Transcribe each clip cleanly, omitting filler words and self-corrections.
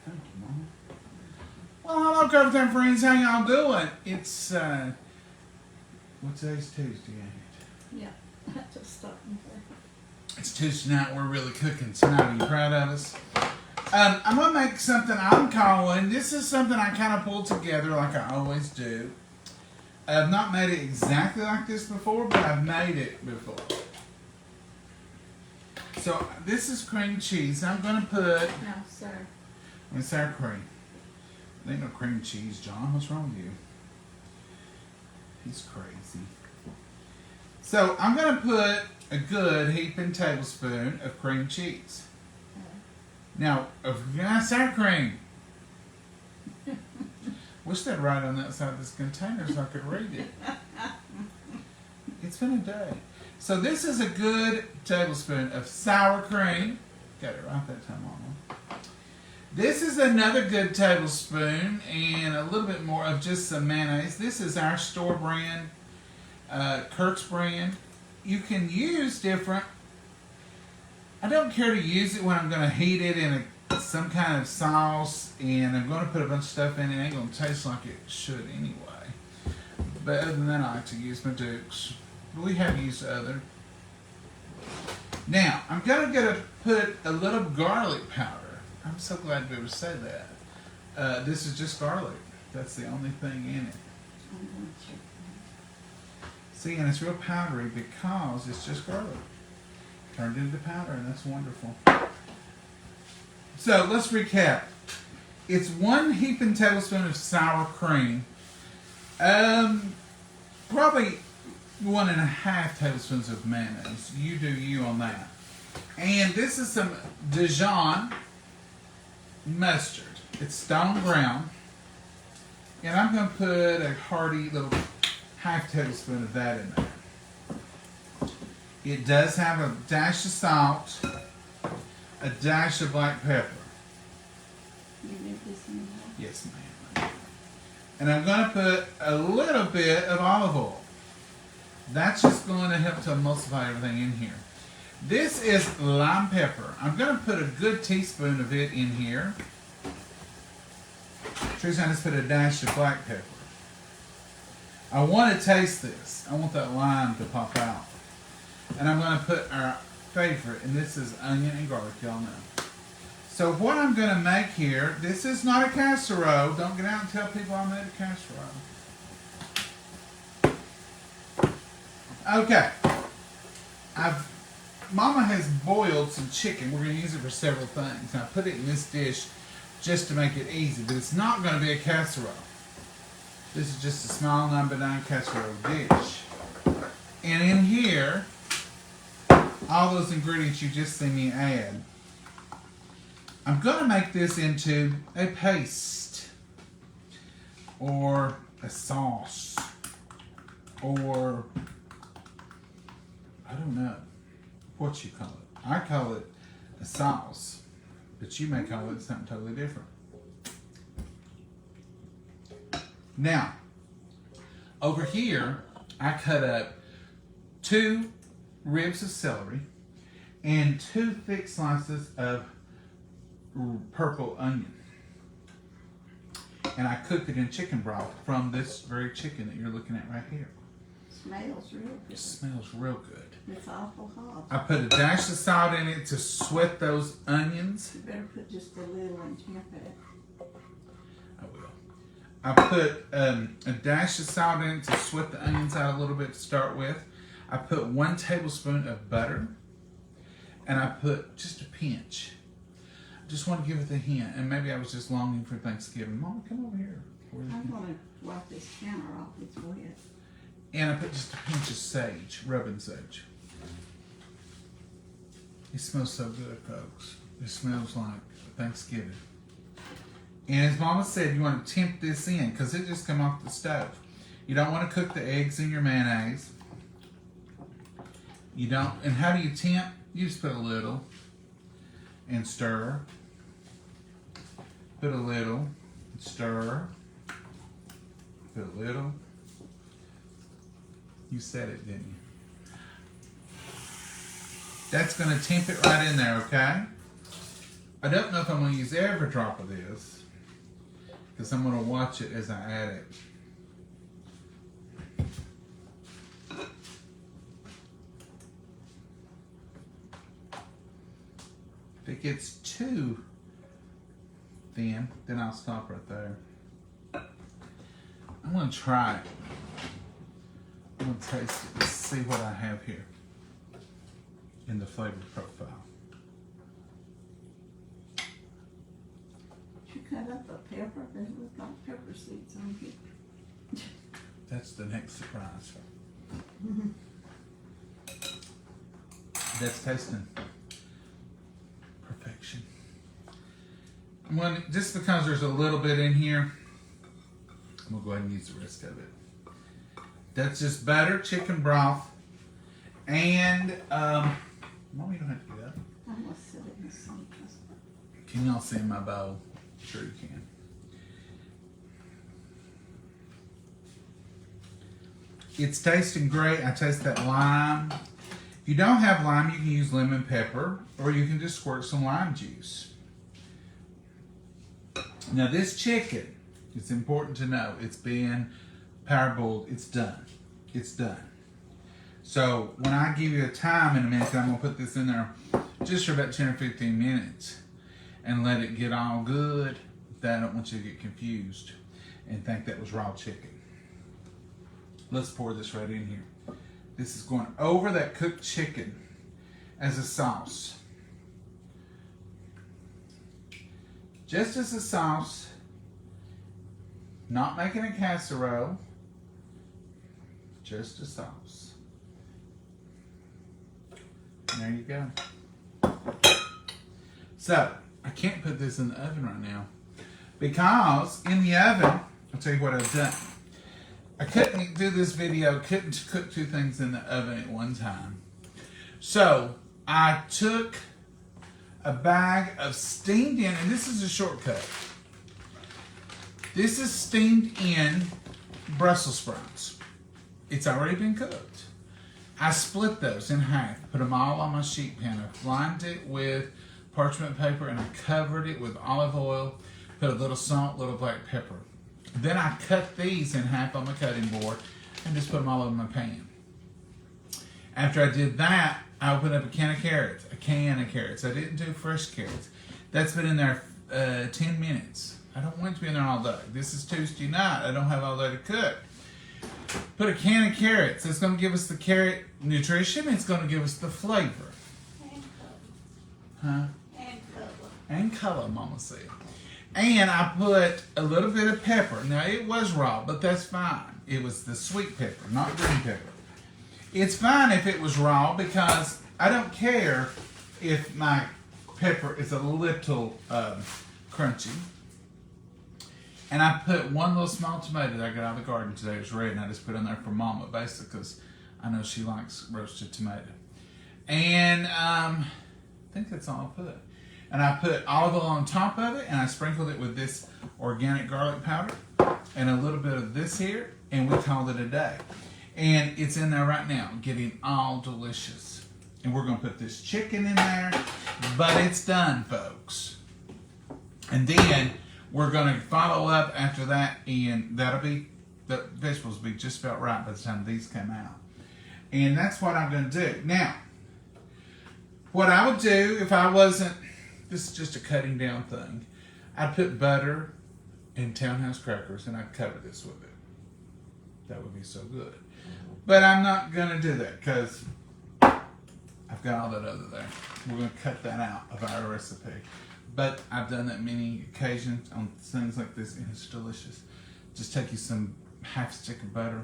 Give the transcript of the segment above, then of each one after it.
Thank you, Mama. Well, hello, Cover Time friends. How y'all doing? It's, what's today's Tuesday, ain't it? Yeah, just starting there. It's Tuesday night. We're really cooking tonight. Are you proud of us? I'm going to make something I'm calling, this is something I kind of pulled together like I always do. I've not made it exactly like this before, but I've made it before. So, this is cream cheese. I'm going to put... No, sir. It's sour cream. There ain't no cream cheese, John. What's wrong with you? He's crazy. So, I'm going to put a good heaping tablespoon of cream cheese. Now, if you're going to have sour cream, wish they'd write on that side of this container so I could read it. It's been a day. So this is a good tablespoon of sour cream. Got it right that time, Mama. This is another good tablespoon and a little bit more of just some mayonnaise. This is our store brand, Kirk's brand. You can use different. I don't care to use it when I'm going to heat it in some kind of sauce and I'm going to put a bunch of stuff in it. It ain't going to taste like it should anyway. But other than that, I like to use my Dukes. We have used other. Now, I'm going to put a little garlic powder. I'm so glad to be able to say that. This is just garlic. That's the only thing in it. See, and it's real powdery because it's just garlic. Turned into powder, and that's wonderful. So, let's recap. It's 1 heaping tablespoon of sour cream. Probably 1.5 tablespoons of mayonnaise. You do you on that. And this is some Dijon mustard. It's stone ground. And I'm going to put a hearty little 1/2 tablespoon of that in there. It does have a dash of salt, a dash of black pepper. You need this in there? Yes, ma'am. And I'm going to put a little bit of olive oil. That's just going to help to emulsify everything in here. This is lime pepper. I'm going to put a good teaspoon of it in here. Teresa, I just put a dash of black pepper. I want to taste this. I want that lime to pop out. And I'm going to put our favorite, and this is onion and garlic, y'all know. So what I'm going to make here, this is not a casserole. Don't get out and tell people I made a casserole. Okay. Mama has boiled some chicken. We're going to use it for several things. And I put it in this dish just to make it easy, but it's not going to be a casserole. This is just a small number 9 casserole dish. And in here, all those ingredients you just see me add. I'm going to make this into a paste or a sauce or I don't know what you call it. I call it a sauce, but you may call it something totally different. Now, over here, I cut up 2 ribs of celery and 2 thick slices of purple onion. And I cooked it in chicken broth from this very chicken that you're looking at right here. Smells real good. It smells real good. It's awful hot. I put a dash of salt in it to sweat those onions. You better put just a little and temp it. I will. I put a dash of salt in it to sweat the onions out a little bit to start with. I put 1 tablespoon of butter. And I put just a pinch. I just want to give it a hint. And maybe I was just longing for Thanksgiving. Mama, come over here. I'm going to wipe this counter off. It's wet. And I put just a pinch of sage, rubbing sage. It smells so good, folks. It smells like Thanksgiving. And as Mama said, you want to temp this in because it just come off the stove. You don't want to cook the eggs in your mayonnaise. You don't. And how do you temp? You just put a little and stir. Put a little and stir. Put a little. You said it, didn't you? That's going to temp it right in there, okay? I don't know if I'm going to use every drop of this, because I'm going to watch it as I add it. If it gets too thin, then I'll stop right there. I'm going to try it. I'm going to taste it and see what I have here in the flavor profile. You cut up a pepper, they look like pepper seeds on here. That's the next surprise. That's tasting perfection. I'm going to, just because there's a little bit in here, I'm going to go ahead and use the rest of it. That's just butter, chicken broth, and, Mom, you don't have to get up. I'm gonna sit in the sun. Can y'all see my bowl? Sure you can. It's tasting great. I taste that lime. If you don't have lime, you can use lemon pepper, or you can just squirt some lime juice. Now this chicken, it's important to know, it's been parboiled. It's done. It's done. So when I give you a time in a minute, I'm going to put this in there just for about 10 or 15 minutes and let it get all good. I don't want you to get confused and think that was raw chicken. Let's pour this right in here. This is going over that cooked chicken as a sauce. Just as a sauce, not making a casserole, just a sauce. And there you go. So, I can't put this in the oven right now because in the oven, I'll tell you what I've done. I couldn't do this video, couldn't cook two things in the oven at one time. So, I took a bag of steamed in, and this is a shortcut. This is steamed in Brussels sprouts. It's already been cooked. I split those in half, put them all on my sheet pan. I lined it with parchment paper and I covered it with olive oil, put a little salt, a little black pepper. Then I cut these in half on my cutting board and just put them all over my pan. After I did that, I opened up a can of carrots. I didn't do fresh carrots. That's been in there 10 minutes. I don't want it to be in there all day. This is Tuesday night. I don't have all day to cook. Put a can of carrots. It's going to give us the carrot nutrition. It's going to give us the flavor. Huh? And color, Mama said. And I put a little bit of pepper. Now, it was raw, but that's fine. It was the sweet pepper, not green pepper. It's fine if it was raw because I don't care if my pepper is a little crunchy. And I put one little small tomato that I got out of the garden today. It was red, and I just put it in there for Mama, basically, because I know she likes roasted tomato. And I think that's all I put. And I put olive oil on top of it, and I sprinkled it with this organic garlic powder and a little bit of this here, and we called it a day. And it's in there right now, getting all delicious. And we're going to put this chicken in there, but it's done, folks. And then we're going to follow up after that, and that'll be, the vegetables will be just about right by the time these come out. And that's what I'm going to do. Now, what I would do if I wasn't, this is just a cutting down thing, I'd put butter and Townhouse crackers and I'd cover this with it. That would be so good. But I'm not going to do that because I've got all that other there. We're going to cut that out of our recipe. But I've done that many occasions on things like this, and it's delicious. Just take you some half stick of butter,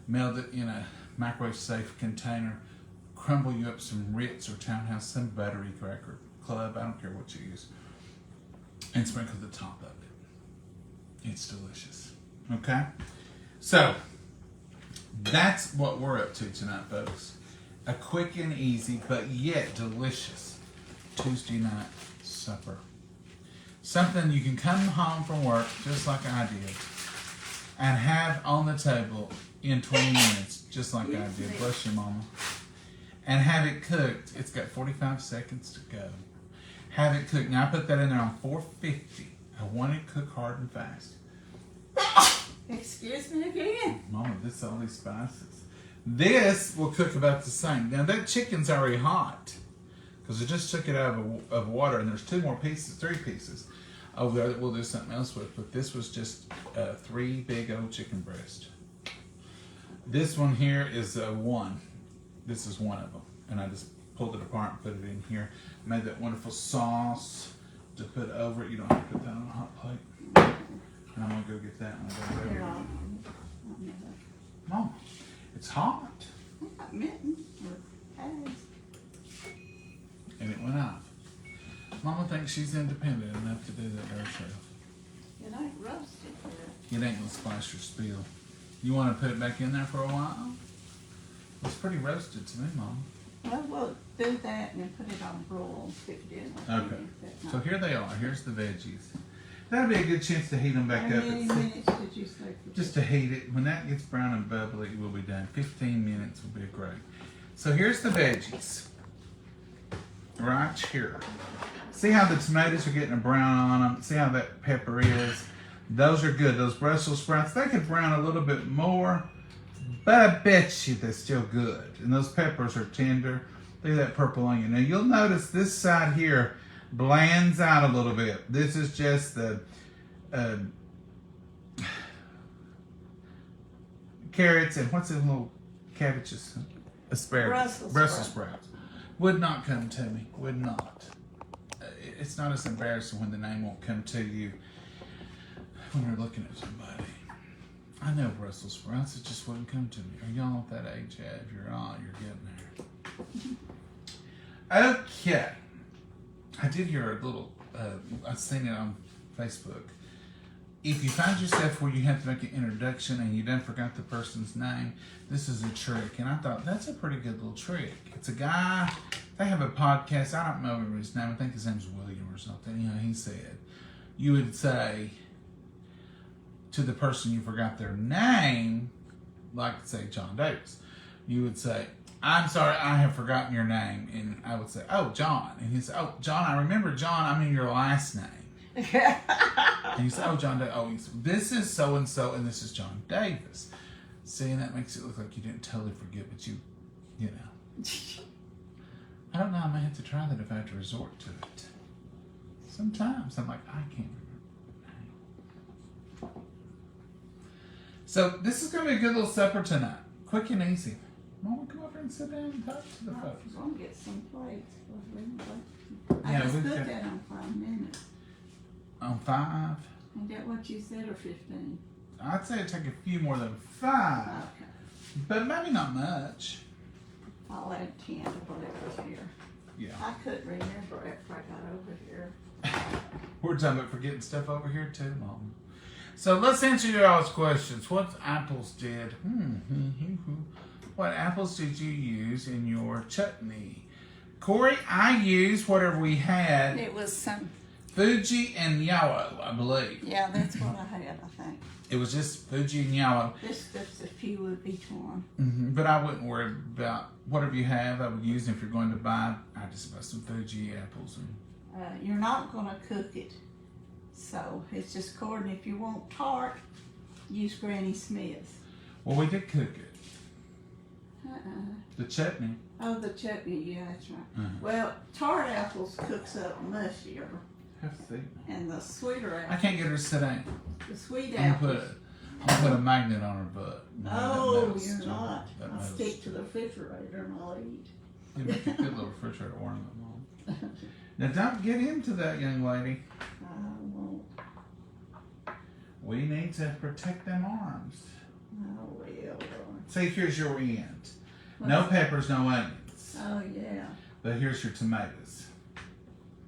melt it in a microwave safe container, crumble you up some Ritz or Townhouse, some buttery cracker club, I don't care what you use, and sprinkle the top of it. It's delicious. Okay? So, that's what we're up to tonight, folks. A quick and easy, but yet delicious Tuesday night supper. Something you can come home from work, just like I did, and have on the table in 20 minutes, just like I did. Bless you, Mama. And have it cooked. It's got 45 seconds to go. Have it cooked. Now I put that in there on 450. I want it cooked hard and fast. Excuse me again. Mama, this is all these spices. This will cook about the same. Now that chicken's already hot because I just took it out of water, and there's 3 pieces over there that we'll do something else with. But this was just 3 big old chicken breasts. This one here is 1. This is one of them, and I just pulled it apart and put it in here. Made that wonderful sauce to put over it. You don't have to put that on a hot plate. And I'm gonna go get that one. Here, I'll Mama, it's hot. got mittens or pads. And it went off. Mama thinks she's independent enough to do that herself. It ain't roasted yet. It ain't gonna splash your spill. You want to put it back in there for a while? It's pretty roasted to me, Mama. Well, we'll do that and then put it on broil and stick it in. Okay. So here they are. Here's the veggies. That'll be a good chance to heat them back How up. many minutes did you say? Just to heat it. When that gets brown and bubbly, we'll be done. 15 minutes will be great. So here's the veggies. Right here. See how the tomatoes are getting a brown on them? See how that pepper is? Those are good. Those Brussels sprouts, they could brown a little bit more, but I bet you they're still good. And those peppers are tender. Look at that purple onion. Now you'll notice this side here blands out a little bit. This is just the carrots and what's in little cabbages? Asparagus. Brussels sprouts. Would not come to me. Would not. It's not as embarrassing when the name won't come to you when you're looking at somebody. I know Brussels sprouts, it just wouldn't come to me. Are y'all at that age yet? If you're on, you're getting there. Okay. I did hear a little, I've seen it on Facebook. If you find yourself where you have to make an introduction and you done forgot the person's name, this is a trick. And I thought, that's a pretty good little trick. It's a guy, they have a podcast, I don't remember his name, I think his name's William or something. You know, he said, you would say to the person you forgot their name, like say John Davis, you would say, I'm sorry, I have forgotten your name. And I would say, oh, John. And he'd say, oh, John, I remember John, I mean your last name. And you say, oh, John Davis. Oh, this is so-and-so, and this is John Davis. See, and that makes it look like you didn't totally forget, but you know. I don't know, I may have to try that if I have to resort to it. Sometimes I'm like, I can't remember. So this is going to be a good little supper tonight. Quick and easy. Mama, come over and sit down and talk to the folks. I'm going to get some plates. I Yeah, just we've put got- that on 5 minutes. On 5, Is that what you said, or 15? I'd say it'd take a few more than 5, Okay. but maybe not much. I'll add 10 to whatever's here. Yeah. I couldn't remember after I got over here. We're talking about forgetting stuff over here too, Mom. So let's answer your all's questions. What apples did? What apples did you use in your chutney? Corey, I used whatever we had. It was some, Fuji and Yawo, I believe. yeah, that's what I had, I think. It was just Fuji and Yawo. This stuff's a few of each one. But I wouldn't worry about whatever you have. I would use them if you're going to buy. I just buy some Fuji apples. And You're not going to cook it. So it's just according, if you want tart, use Granny Smith's. well, we did cook it. Uh-uh. The chutney. Oh, the chutney, yeah, that's right. Uh-huh. Well, tart apples cooks up mushier, Have a seat. and the sweeter I apples, can't get her to sit down. the sweet I'm gonna apples. put a magnet on her butt. No, that Oh, metal's you're still- not. that I'll metal's stick to the refrigerator and I'll eat. You make a good little refrigerator ornament, Mom. Now don't get into that, young lady. I won't. We need to protect them arms. I will. See, here's your end. No peppers, no onions. Oh, yeah. But here's your tomatoes.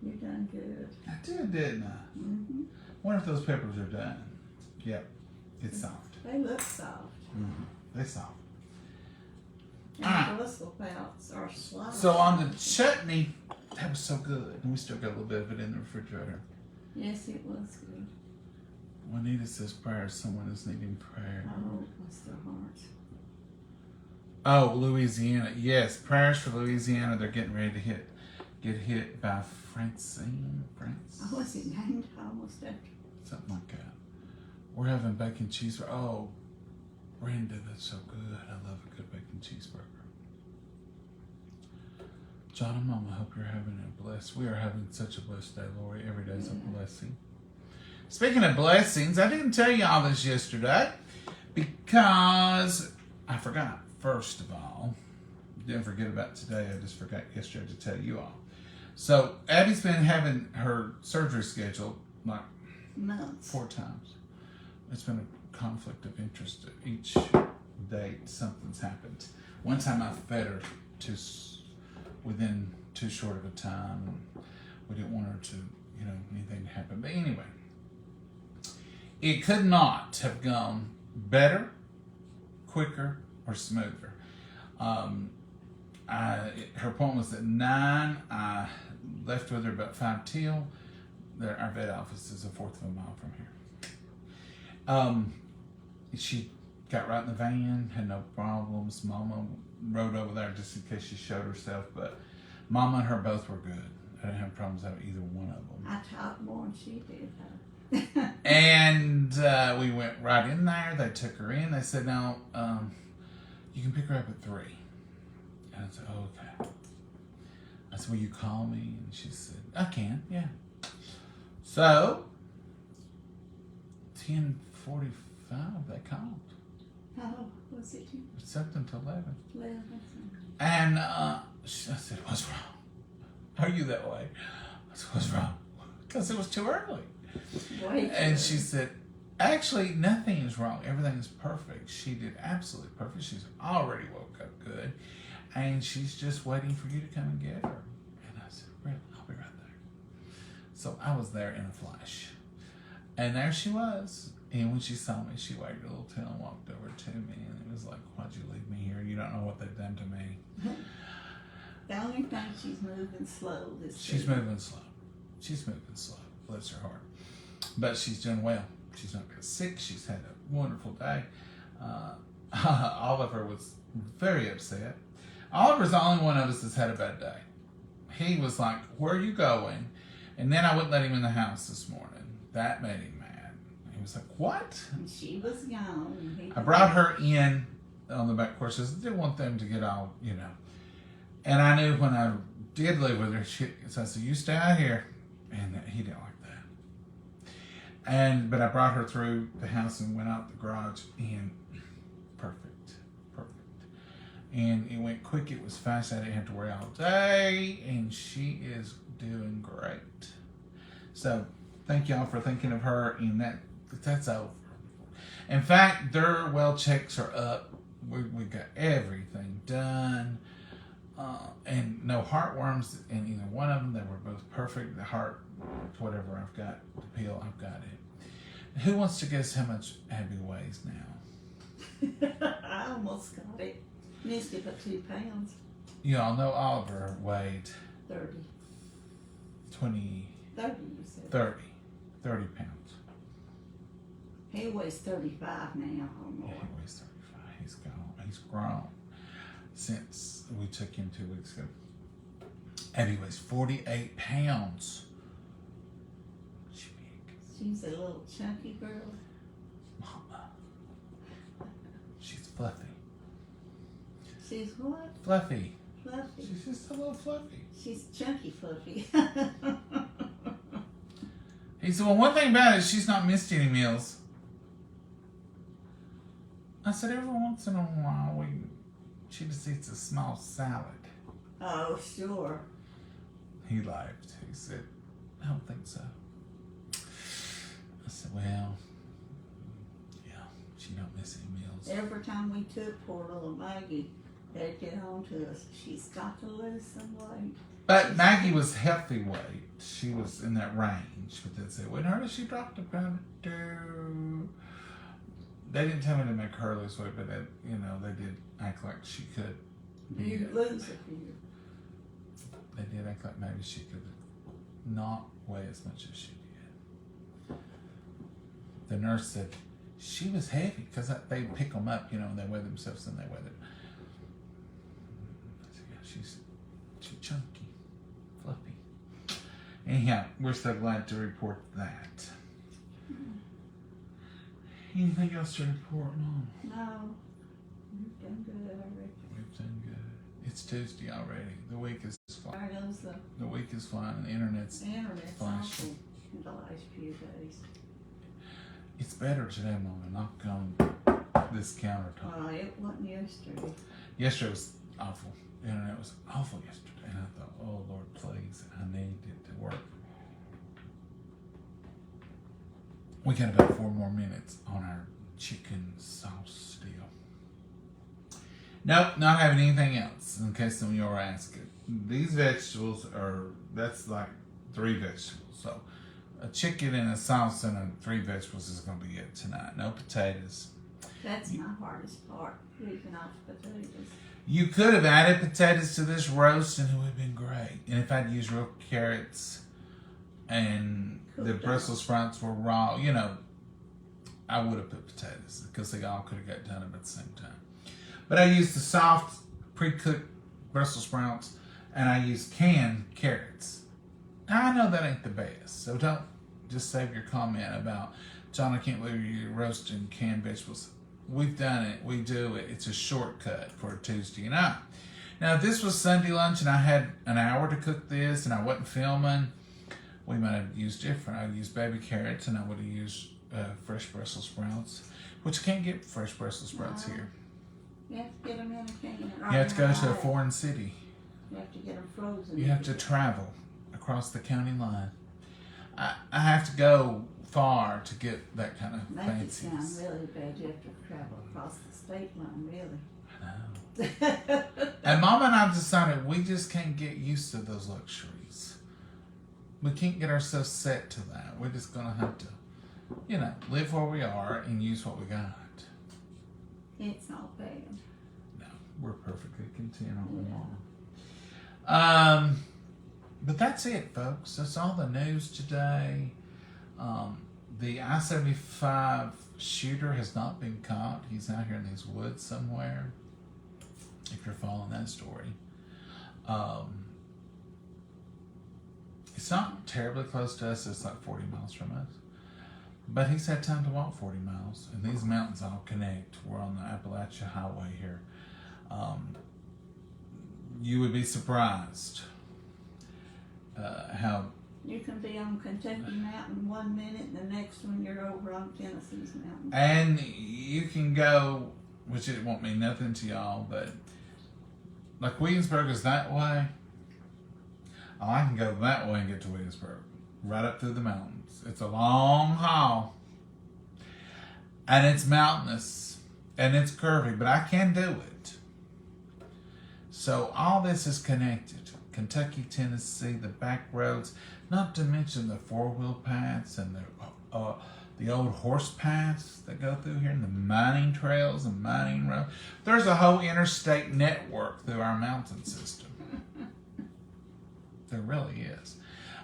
You done good. I did, didn't I? Mm-hmm. Wonder if those peppers are done. Yep. It's soft. They look soft. They're soft. And Ah. the Brussels sprouts are sliced. So on the chutney, that was so good. And we still got a little bit of it in the refrigerator. Yes, it was good. Juanita says prayer. Someone is needing prayer. Oh, bless their hearts. Oh, Louisiana. Yes, prayers for Louisiana. They're getting ready to get hit by Francine, Oh, was it named almost after? something like that. We're having bacon cheeseburger. Oh, Brenda, that's so good. I love a good bacon cheeseburger. John and Mama, hope you're having a blessed. We are having such a blessed day, Lori. Every day's a blessing. Speaking of blessings, I didn't tell you all this yesterday because I forgot. First of all, didn't forget about today. I just forgot yesterday to tell you all. So Abby's been having her surgery scheduled like Months. 4 times. It's been a conflict of interest. Each date, something's happened. One time I fed her within too short of a time. We didn't want her to, anything to happen. But anyway, it could not have gone better, quicker, or smoother. Her appointment was at 9. I left with her about 5 till. Our vet office is a 1/4 of a mile from here. She got right in the van, had no problems. Mama rode over there just in case she showed herself, but Mama and her both were good. I didn't have problems with either one of them. I talked more than she did, though. And we went right in there. They took her in. They said, "No, you can pick her up at 3." And I said, "Oh, okay." I said, "Will you call me?" And she said, "I can, yeah." So, 10:45, they called. Oh, was it Something to 11. 11? And I said, "What's wrong? Are you that way?" I said, "What's wrong?" Because it was too early. And she said, "Actually, nothing is wrong. Everything is perfect." She did absolutely perfect. She's already woke up good. And she's just waiting for you to come and get her. And I said, "Really? I'll be right there." So I was there in a flash. And there she was. And when she saw me, she wagged her little tail and walked over to me. And it was like, "Why'd you leave me here? You don't know what they've done to me." The only thing, she's moving slow. She's moving slow. She's moving slow. Bless her heart. But she's doing well. She's not got sick. She's had a wonderful day. Oliver was very upset. Oliver's the only one of us that's had a bad day. He was like, "Where are you going?" And then I wouldn't let him in the house this morning. That made him mad. He was like, "What?" And she was gone. I brought her in on the back porch. I didn't want them to get all, And I knew when I did live with her, so I said, "You stay out here." And he didn't like that. But I brought her through the house and went out the garage, and perfect. And it went quick. It was fast. I didn't have to worry all day, and she is doing great. So thank y'all for thinking of her, and that's over. In fact, their well checks are up. We got everything done. And no heartworms in either one of them. They were both perfect. The heart, whatever I've got, the pill, I've got it. Who wants to guess how much Abby weighs now? I almost got it. Missed it by 2 pounds. You all know Oliver weighed 30. 30 you said. 30 pounds. He weighs 35 now or Yeah, more. he weighs 35. He's gone. He's grown since we took him 2 weeks ago. Abby weighs 48 pounds. She's big. She's a little chunky girl. Mama. She's fluffy. She's what? Fluffy. Fluffy. She's just a little fluffy. She's chunky fluffy. He said, "Well, one thing about it, she's not missed any meals." I said, "Every once in a while, she just eats a small salad." Oh, sure. He laughed. He said, "I don't think so." I said, "Well, yeah, she don't miss any meals." Every time we took poor little Maggie, they'd get on to us. She's got to lose some weight. But Maggie was healthy weight. She was in that range. But they said, "With her, she dropped a pound or 2." They didn't tell me to make her lose weight, but they did act like she could. You lose a few. They did act like maybe she could not weigh as much as she did. The nurse said she was heavy because they pick them up, and they weigh themselves and they weigh them. I said, "Yeah, she's chunky, fluffy." Anyhow, we're so glad to report that. Anything else to report, Mom? No. You've done good already. We've done good. It's Tuesday already. The week is flying. There goes The week is flying. The internet's the internet's flashing. awful in the last few days. It's better today, Mom. Knock on this countertop. It wasn't yesterday. Yesterday was awful. The internet was awful yesterday. And I thought, oh, Lord, please, I need it to work. We got about 4 more minutes on our chicken sauce still. Nope, not having anything else, in case some of you are asking. These vegetables that's like 3 vegetables. So a chicken and a sauce and 3 vegetables is going to be it tonight. No potatoes. That's my hardest part, leaving off potatoes. You could have added potatoes to this roast and it would have been great. And if I'd used real carrots and the Brussels sprouts were raw, I would have put potatoes because they all could have got done at the same time. But I used the soft, pre-cooked Brussels sprouts and I used canned carrots. Now, I know that ain't the best, so don't just save your comment about, John, I can't believe you're roasting canned vegetables. We've done it. We do it. It's a shortcut for a Tuesday night. Now, if this was Sunday lunch and I had an hour to cook this and I wasn't filming, we might have used different. I'd used baby carrots and I would have used fresh Brussels sprouts, which you can't get fresh Brussels sprouts here. You have to get them in a can. You have to go to a foreign city. You have to get them frozen. You have to travel across the county line. I have to go far to get that kind of Make fancy. it sound really bad. You have to travel across the state line, really. I know. And Mom and I decided we just can't get used to those luxuries. We can't get ourselves set to that. We're just going to have to, live where we are and use what we got. It's not bad. No, we're perfectly content on Mom. But that's it, folks. That's all the news today. The I-75 shooter has not been caught. He's out here in these woods somewhere, if you're following that story. It's not terribly close to us. It's like 40 miles from us. But he's had time to walk 40 miles. And these mountains all connect. We're on the Appalachia Highway here. You would be surprised how... You can be on Kentucky Mountain 1 minute, and the next one you're over on Tennessee's mountain. And you can go, which it won't mean nothing to y'all, but like Williamsburg is that way. Oh, I can go that way and get to Williamsburg, right up through the mountains. It's a long haul, and it's mountainous, and it's curvy, but I can do it. So all this is connected. Kentucky, Tennessee, the back roads, not to mention the 4-wheel paths and the old horse paths that go through here, and the mining trails and mining roads. There's a whole interstate network through our mountain system. There really is.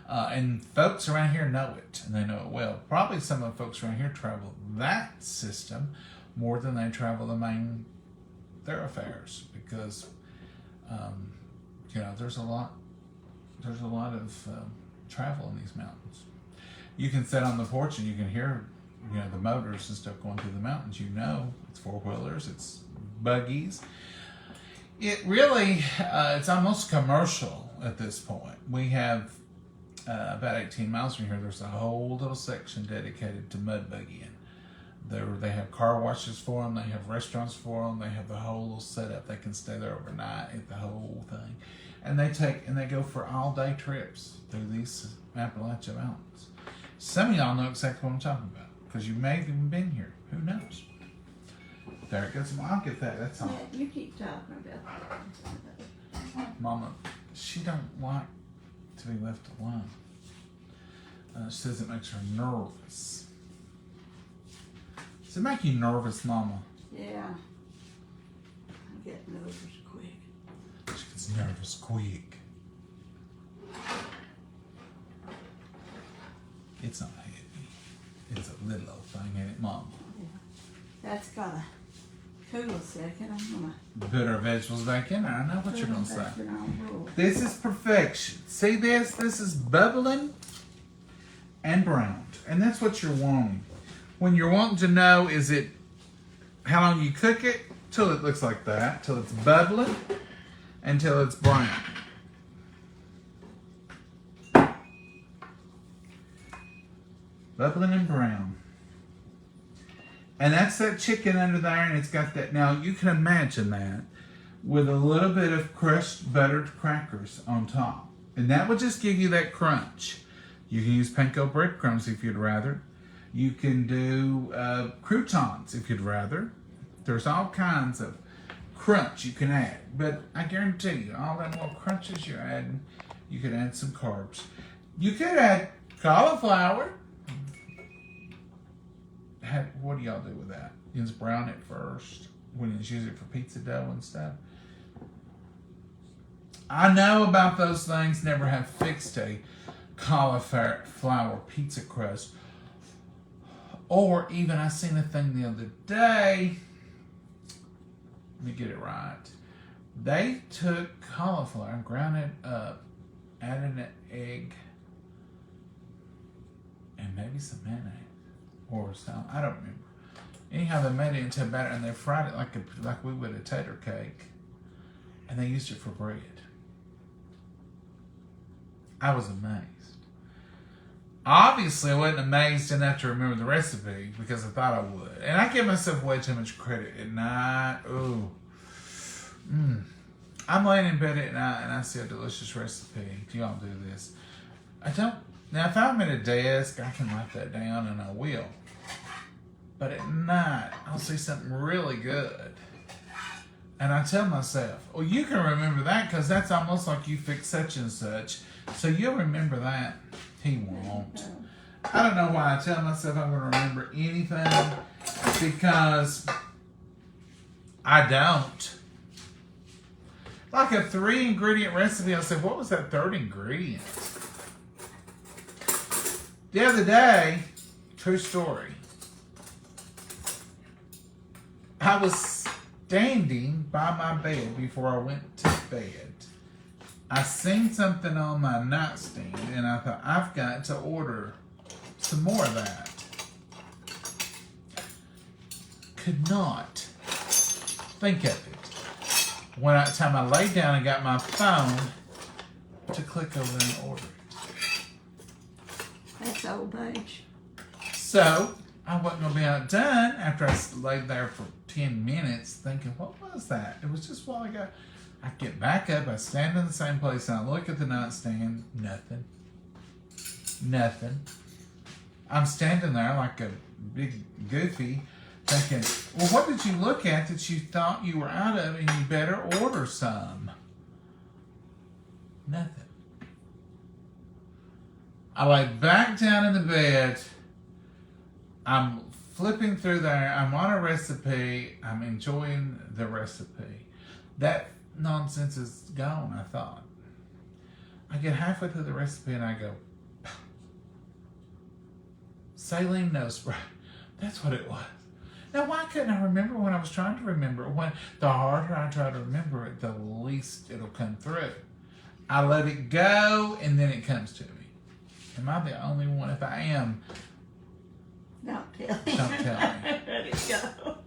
And folks around here know it, and they know it well. Probably some of the folks around here travel that system more than they travel the main thoroughfares because, there's a lot of travel in these mountains. You can sit on the porch and you can hear, the motors and stuff going through the mountains. It's 4-wheelers, it's buggies. It really, it's almost commercial at this point. We have about 18 miles from here, there's a whole little section dedicated to mud buggying. They have car washes for them, they have restaurants for them, they have the whole little setup. They can stay there overnight, eat the whole thing. And they go for all-day trips through these Appalachian Mountains. Some of y'all know exactly what I'm talking about because you may have even been here. Who knows? There it goes. I'll get that. That's all. Yeah, you keep talking about that. Mama, she don't like to be left alone. She says it makes her nervous. Does it make you nervous, Mama? Yeah. I get nervous quick. She gets nervous quick. It's not heavy. It's a little old thing, ain't it, Mama? Yeah. That's gotta cool a second. I'm gonna Put our vegetables back in there. I know what put you're them gonna say. back in our bowl. This is perfection. See this? This is bubbling and browned. And that's what you're wanting. When you're wanting to know is it how long you cook it, till it looks like that, till it's bubbling, until it's brown. Bubbling and brown. And that's that chicken under there, and it's got that. Now, you can imagine that with a little bit of crushed buttered crackers on top. And that would just give you that crunch. You can use panko breadcrumbs if you'd rather. You can do croutons if you'd rather. There's all kinds of crunch you can add. But I guarantee you, all that more crunches you're adding, you could add some carbs. You could add cauliflower. What do y'all do with that? You just brown it first when you use it for pizza dough and stuff. I know about those things, never have fixed a cauliflower pizza crust. Or even I seen a thing the other day. Let me get it right. They took cauliflower and ground it up, added an egg, and maybe some mayonnaise. Or something. I don't remember. Anyhow, they made it into a batter and they fried it like we would a tater cake. And they used it for bread. I was amazed. Obviously, I wasn't amazed enough to remember the recipe because I thought I would. And I give myself way too much credit at night. Ooh. I'm laying in bed at night and I see a delicious recipe. Do y'all do this? I don't. Now, if I'm at a desk, I can write that down and I will. But at night, I'll see something really good. And I tell myself, well, you can remember that because that's almost like you fix such and such. So you'll remember that. He won't. I don't know why I tell myself I'm going to remember anything because I don't. Like a 3-ingredient recipe, I said, what was that third ingredient? The other day, true story, I was standing by my bed before I went to bed. I seen something on my nightstand and I thought, I've got to order some more of that. Could not think of it. When the time I laid down and got my phone to click over and order it. That's old age. So, I wasn't going to be outdone after I laid there for 10 minutes thinking, what was that? It was just a while ago. I get back up, I stand in the same place, and I look at the nightstand. Nothing. Nothing. I'm standing there like a big goofy thinking, well, what did you look at that you thought you were out of and you better order some? Nothing. I lay back down in the bed. I'm flipping through there. I'm on a recipe. I'm enjoying the recipe. That nonsense is gone, I thought. I get halfway through the recipe and I go, saline nose spray. That's what it was. Now, why couldn't I remember when I was trying to remember? When the harder I try to remember it, the least it'll come through. I let it go and then it comes to me. Am I the only one? If I am, Don't tell me. don't tell me. Let it go.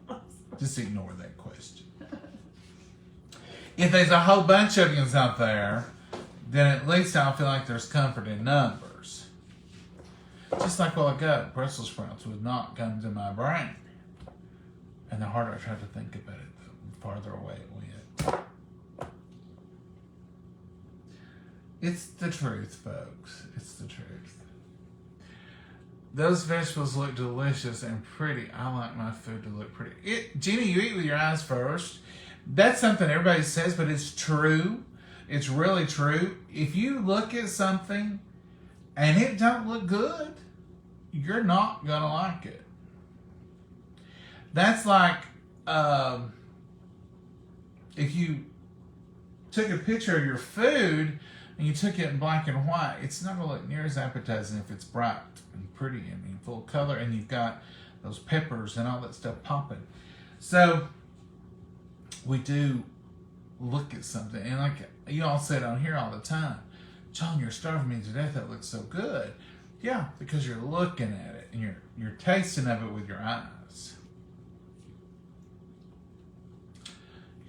Just ignore that question. If there's a whole bunch of you out there, then at least I'll feel like there's comfort in numbers. Just like a while ago, Brussels sprouts would not come to my brain. And the harder I tried to think about it, the farther away it went. It's the truth, folks. It's the truth. Those vegetables look delicious and pretty. I like my food to look pretty. Jenny, you eat with your eyes first. That's something everybody says, but it's true. It's really true. If you look at something and it don't look good, you're not going to like it. That's like if you took a picture of your food and you took it in black and white, it's not going to look near as appetizing if it's bright and pretty and in full color and you've got those peppers and all that stuff popping. So we do look at something, and like you all said on here all the time, John, you're starving me to death. That looks so good. Yeah, because you're looking at it and you're tasting of it with your eyes.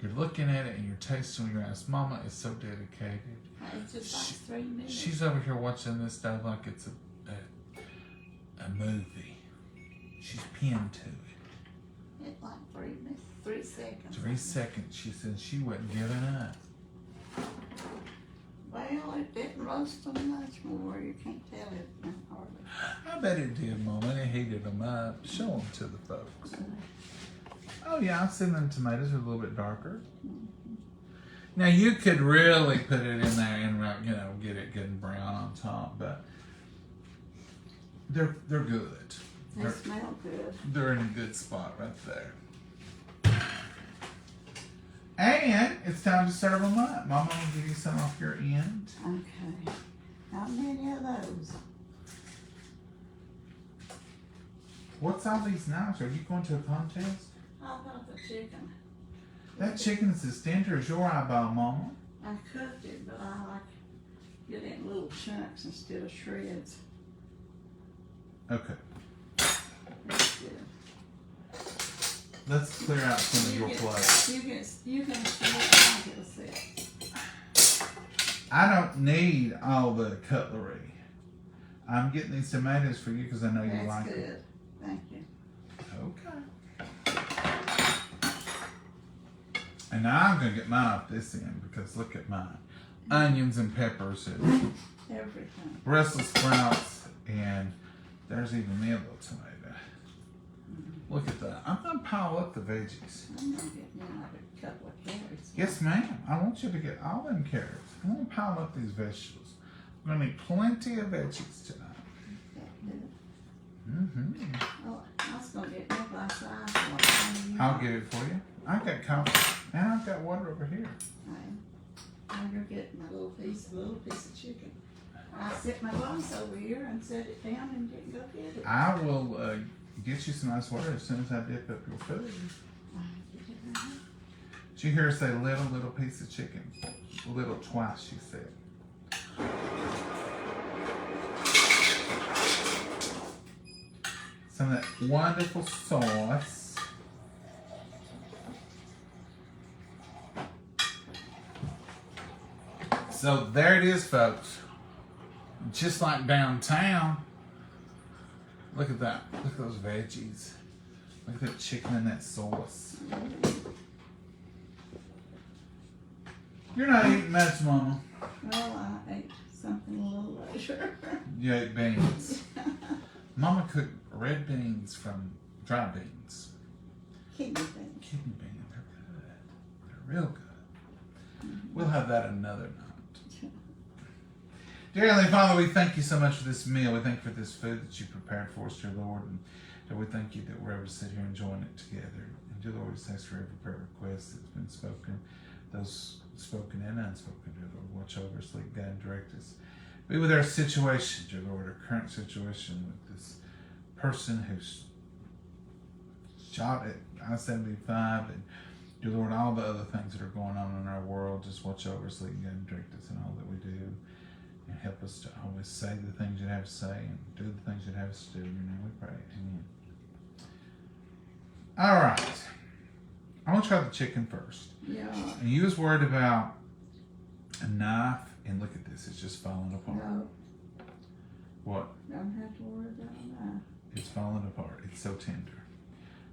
You're looking at it and you're tasting with your eyes. Mama is so dedicated. It's just like 3 minutes. She's over here watching this stuff like it's a movie. She's pinned to it. It's like 3 minutes, 3 seconds. 3 seconds. She said she wasn't giving up. Well, it didn't roast them much more. You can't tell it hardly. I bet it did, Mama. It heated them up. Show them to the folks. Oh yeah, I've seen them tomatoes are a little bit darker. Now you could really put it in there and get it good and brown on top, but they're good. They smell good. They're in a good spot right there. And it's time to serve them up. Mama will give you some off your end. Okay. How many of those? What's all these knives? Are you going to a contest? How about the chicken? That chicken is as tender as your eyeball, Mama. I cooked it, but I like it in little chunks instead of shreds. Okay. That's good. Let's clear out some of your plate. You can see it set. I don't need all the cutlery. I'm getting these tomatoes for you because I know you That's like good. them. Thank you. Okay. And now I'm going to get mine off this end because look at mine. Onions and peppers and Everything. Brussels sprouts, and there's even me a little tomato. Look at that. I'm going to pile up the veggies. I'm going to get me like a couple of carrots. Yes, ma'am. I want you to get all them carrots. I'm going to pile up these vegetables. I'm going to need plenty of veggies tonight. Mm-hmm. Oh, I was going to get me a glass of ice water. I'll get it for you. I've got coffee and I've got water over here. Now you're getting a little piece of chicken. I set my glass over here and set it down and didn't go get it. I will get you some ice water as soon as I dip up your food. Did you hear her say little piece of chicken? Little twice, she said. Some of that wonderful sauce. So there it is, folks. Just like downtown. Look at that. Look at those veggies. Look at that chicken and that sauce. You're not eating much, Mama. Well, I ate something a little later. You ate beans. Mama cooked red beans from dry beans. Kidney beans. Kidney beans, they're good. They're real good. We'll have that another night. Dear Heavenly Father, we thank you so much for this meal. We thank you for this food that you prepared for us, dear Lord. And we thank you that we're able to sit here enjoying it together. And dear Lord, we thank you for every prayer request that's been spoken, those spoken and unspoken, dear Lord. Watch over us, lead, guide, and direct us. Be with our situation, dear Lord, our current situation with this person who's shot at I-75 and dear Lord, all the other things that are going on in our world. Just watch over us, lead, guide, and direct us in all that we do. And help us to always say the things you have to say and do the things you have us to do. In your name we pray. Amen. All right. I want to try the chicken first. Yeah. And you was worried about a knife, and look at this. It's just falling apart. No, What? don't have to worry about that. It's falling apart. It's so tender.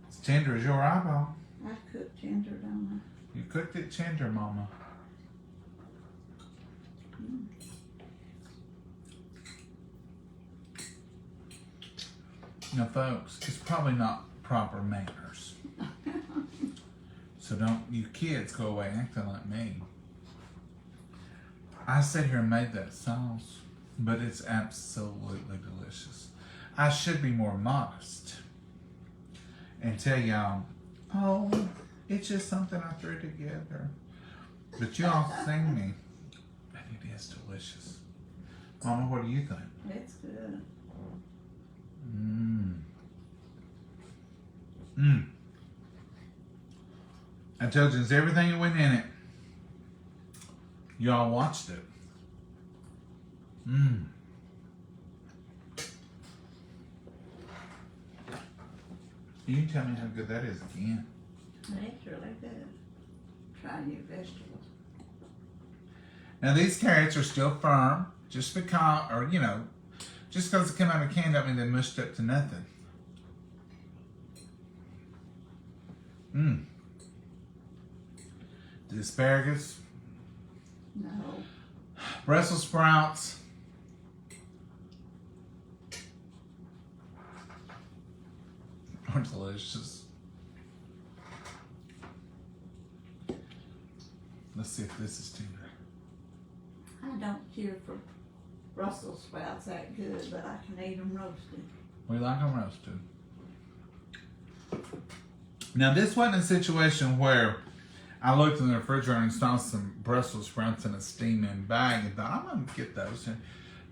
It's tender as your eyeball. I cook tender, don't You cooked it tender, Mama. Now, folks, it's probably not proper manners. So don't you kids go away acting like me. I sat here and made that sauce, but it's absolutely delicious. I should be more modest and tell y'all, oh, it's just something I threw together. But y'all sing me, and it is delicious. Mama, what do you think? It's good. I told you it's everything that went in it. Y'all watched it. Mmm. You can tell me how good that is again. That's really good. Try new vegetables. Now these carrots are still firm, just because, or you know, just because they come out of a can don't mean they're mushed up to nothing. Mmm. The asparagus, No. Brussels sprouts, are delicious. Let's see if this is tender. I don't care for Brussels sprouts that good, but I can eat them roasted. We like them roasted. Now this wasn't a situation where I looked in the refrigerator and saw some Brussels sprouts in a steaming bag and thought, I'm going to get those and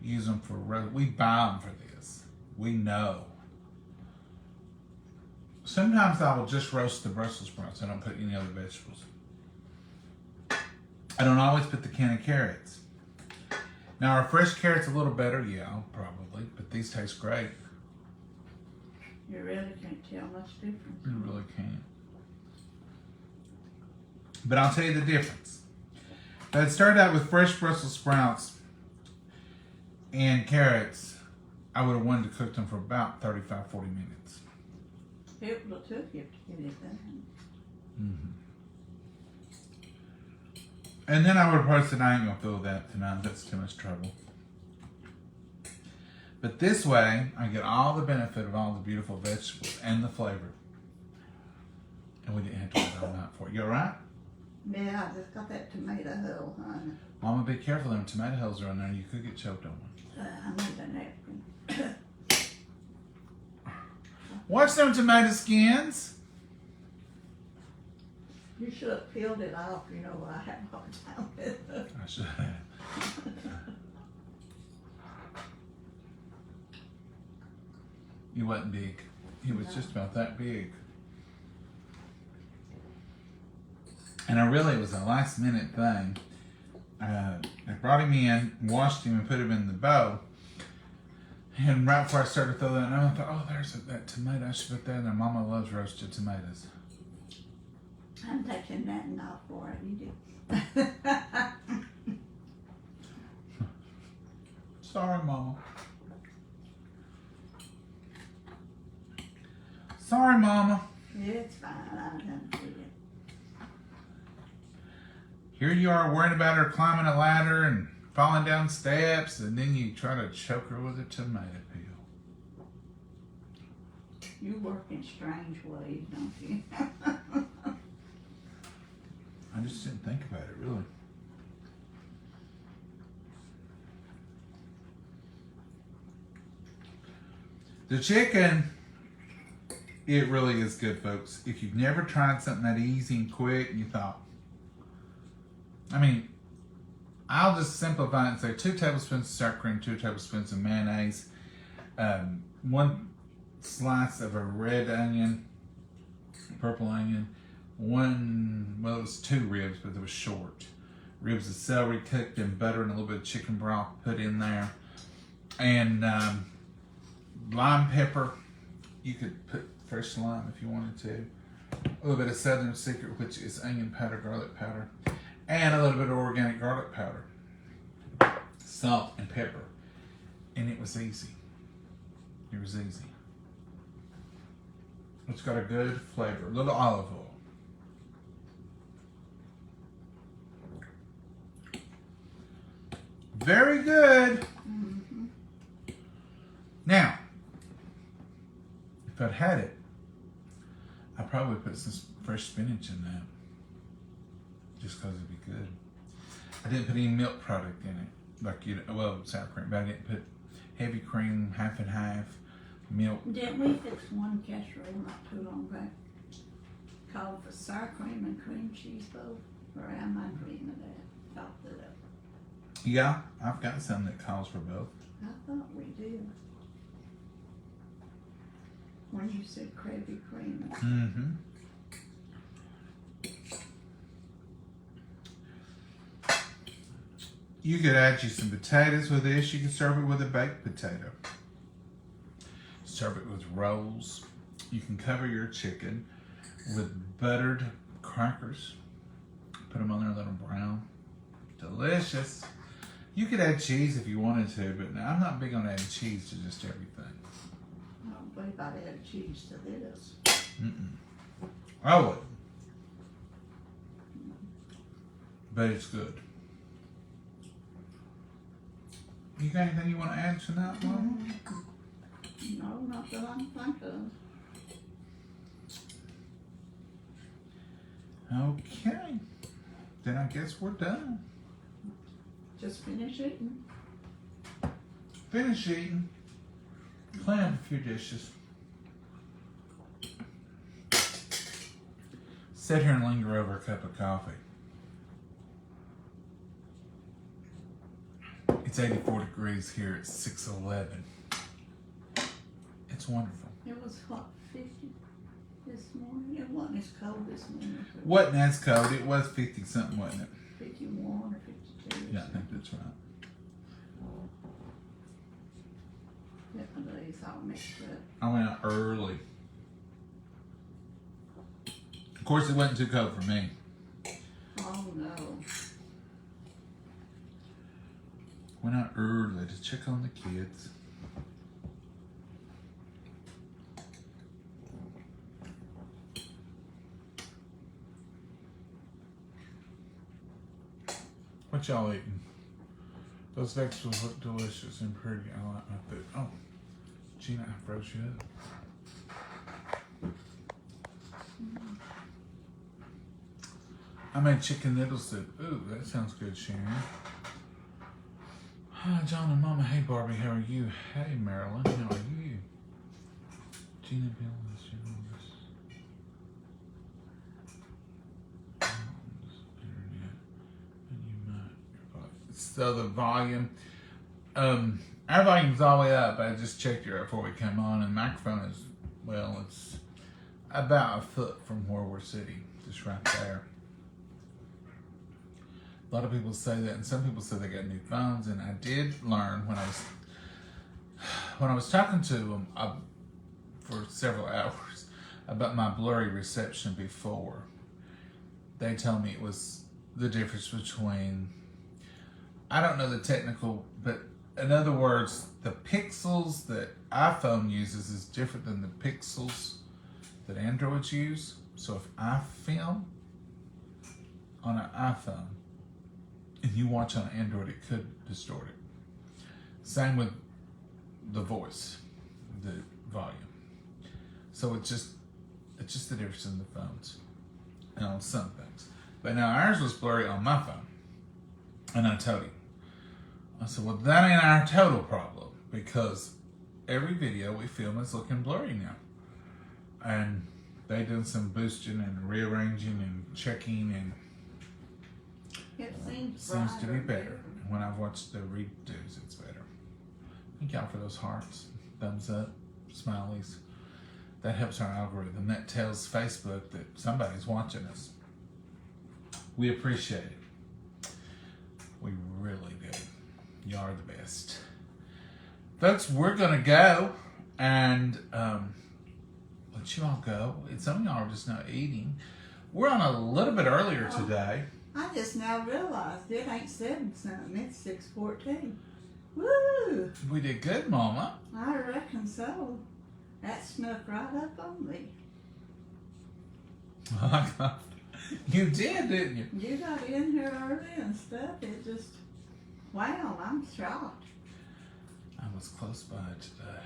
use them for roast. We buy them for this. We know. Sometimes I will just roast the Brussels sprouts. I don't put any other vegetables. I don't always put the can of carrots. Now are fresh carrots a little better? Yeah, probably. But these taste great. You really can't tell much difference. You really can't. But I'll tell you the difference. If I had started out with fresh Brussels sprouts and carrots, I would have wanted to cook them for about 35, 40 minutes. It would have took you to get it done. Mm-hmm. And then I would have probably said, I ain't going to fill that tonight. That's too much trouble. But this way, I get all the benefit of all the beautiful vegetables and the flavor. And we didn't have to wait all night for it. You all right? Yeah, I just got that tomato hull, honey. Mama, be careful. Them tomato hulls are in there. You could get choked on one. I need a napkin. Watch them tomato skins. You should have peeled it off. You know, I have a hard time with it. I should have. He wasn't big. He was just about that big. And it was a last minute thing. I brought him in, washed him, and put him in the bowl. And right before I started to throw that in, I thought, oh, there's that tomato. I should put that in there. Mama loves roasted tomatoes. I'm taking that off for it. You do. Sorry, Mama. Sorry, Mama. It's fine. I'm done with it. Here you are worrying about her climbing a ladder and falling down steps, and then you try to choke her with a tomato peel. You work in strange ways, don't you? I just didn't think about it, really. The chicken, it really is good, folks. If you've never tried something that easy and quick, and you thought, I mean, I'll just simplify it and say 2 tablespoons of sour cream, 2 tablespoons of mayonnaise, 1 slice of a red onion, purple onion, it was 2 ribs, but they were short. Ribs of celery cooked in butter and a little bit of chicken broth put in there. And lime pepper. You could put fresh lime if you wanted to. A little bit of Southern Secret, which is onion powder, garlic powder. And a little bit of organic garlic powder. Salt and pepper. And it was easy. It was easy. It's got a good flavor. A little olive oil. Very good. Mm-hmm. Now, if I'd had it, I'd probably put some fresh spinach in that. Just because it'd be good. I didn't put any milk product in it. Like, sour cream, but I didn't put heavy cream, half and half, milk. Didn't we fix one casserole not too long back? Called for sour cream and cream cheese both? Or am I dreaming of that? Talked it up. Yeah, I've got some that calls for both. I thought we did. When you said Krabby Kreme. Mm-hmm. You could add you some potatoes with this. You could serve it with a baked potato. Serve it with rolls. You can cover your chicken with buttered crackers. Put them on there a little brown. Delicious. You could add cheese if you wanted to, but I'm not big on adding cheese to just everything. I don't believe I'd add cheese to this. I would. But it's good. You got anything you want to add tonight, Mom? No, not that I can think of. Okay. Then I guess we're done. Just finish eating. Finish eating. Clean up a few dishes. Sit here and linger over a cup of coffee. It's 84 degrees here at 6:11. It's wonderful. It was what, 50 this morning? It wasn't as cold this morning. Wasn't as cold. It was 50 something, wasn't it? 51 or 52. Yeah, I think that's right. Different days all mixed up. I went out early. Of course, it wasn't too cold for me. Oh no. Went out early to check on the kids. What y'all eating? Those vegetables look delicious and pretty. I like my food. Oh, Gina, I froze you up. I made chicken noodle soup. Ooh, that sounds good, Sharon. Hi, John and Mama. Hey, Barbie. How are you? Hey, Marilyn. How are you? Gina, Bill, this, so the volume, our volume's all the way up. I just checked it before we came on, and the microphone is, well, it's about a foot from where we're sitting, just right there. A lot of people say that, and some people say they got new phones, and I did learn when I was talking to them for several hours about my blurry reception before. They told me it was the difference between, I don't know the technical, but in other words, the pixels that iPhone uses is different than the pixels that Androids use. So if I film on an iPhone and you watch on Android, it could distort it. Same with the voice, the volume. So it's just the difference in the phones and on some things. But now ours was blurry on my phone, and I told him. I said, well, that ain't our total problem, because every video we film is looking blurry now. And they done some boosting and rearranging and checking, and It seems to be brighter. better. And when I've watched the redos, it's better. Thank y'all for those hearts, thumbs up, smileys. That helps our algorithm. That tells Facebook that somebody's watching us. We appreciate it. We really do. You are the best. Folks, we're going to go and let you all go. And some of y'all are just not eating. We're on a little bit earlier today. I just now realized it ain't 7 something, it's 6:14. Woo! We did good, Mama. I reckon so. That snuck right up on me. You did, didn't you? You got in here early and stuff. It just, wow, I'm shocked. I was close by today.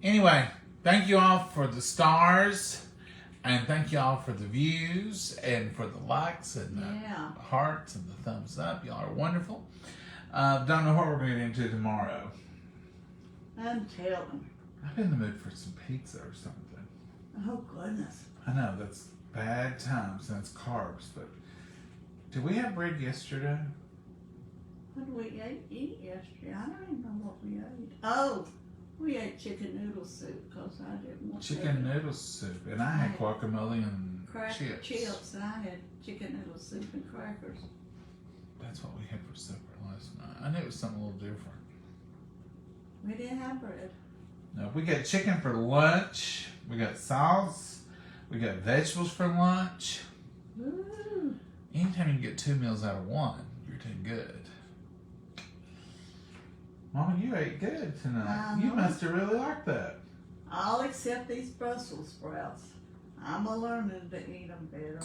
Anyway, thank you all for the stars, and thank you all for the views, and for the likes, and the hearts, and the thumbs up. Y'all are wonderful. Don't know what we're going to get into tomorrow. Until them. I'm in the mood for some pizza or something. Oh, goodness. I know, that's bad times, and it's carbs, but did we have bread yesterday? What did we eat yesterday? I don't even know what we ate. Oh, we ate chicken noodle soup because I didn't want Chicken noodle soup, and I had guacamole and chips. chips. And I had chicken noodle soup and crackers. That's what we had for supper last night. I knew it was something a little different. We didn't have bread. No, we got chicken for lunch. We got sauce. We got vegetables for lunch. Ooh. Anytime you can get 2 meals out of one, you're doing good. Mama, you ate good tonight. You must have really liked that. All except these Brussels sprouts. I'm a learning to eat them better.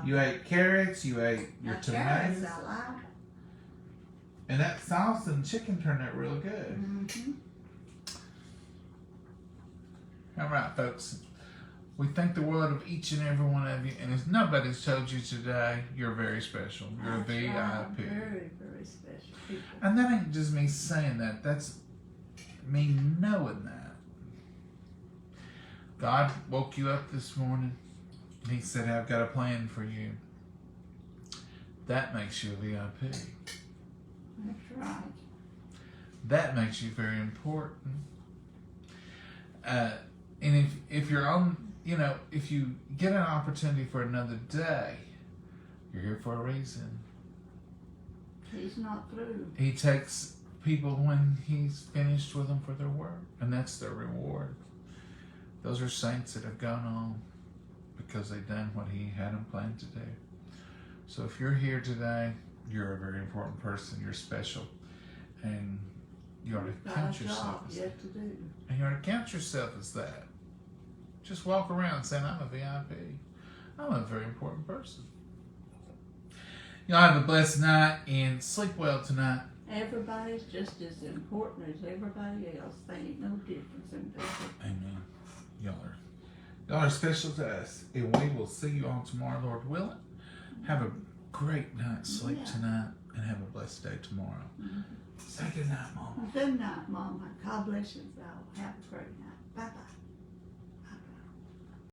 You ate carrots. You ate your Now, tomatoes. carrots I like. And that sauce and chicken turned out real good. Mm-hmm. All right, folks. We think the world of each and every one of you. And if nobody's told you today, you're very special. You're a VIP. Very, very special people. And that ain't just me saying that. That's me knowing that. God woke you up this morning. And He said, I've got a plan for you. That makes you a VIP. That's right. That makes you very important. And if you're on, if you get an opportunity for another day, you're here for a reason. He's not through. He takes people when He's finished with them for their work, and that's their reward. Those are saints that have gone on because they've done what He had them planned to do. So if you're here today, you're a very important person. You're special, and you ought to count yourself as that. Yet to do. And you ought to count yourself as that. Just walk around saying, I'm a VIP. I'm a very important person. Y'all have a blessed night and sleep well tonight. Everybody's just as important as everybody else. There ain't no difference in people. Amen. Y'all are special to us. And we will see you all tomorrow, Lord willing. Have a great night's sleep tonight and have a blessed day tomorrow. Mm-hmm. Say good night, Mama. Good night, Mama. God bless you all. Have a great night.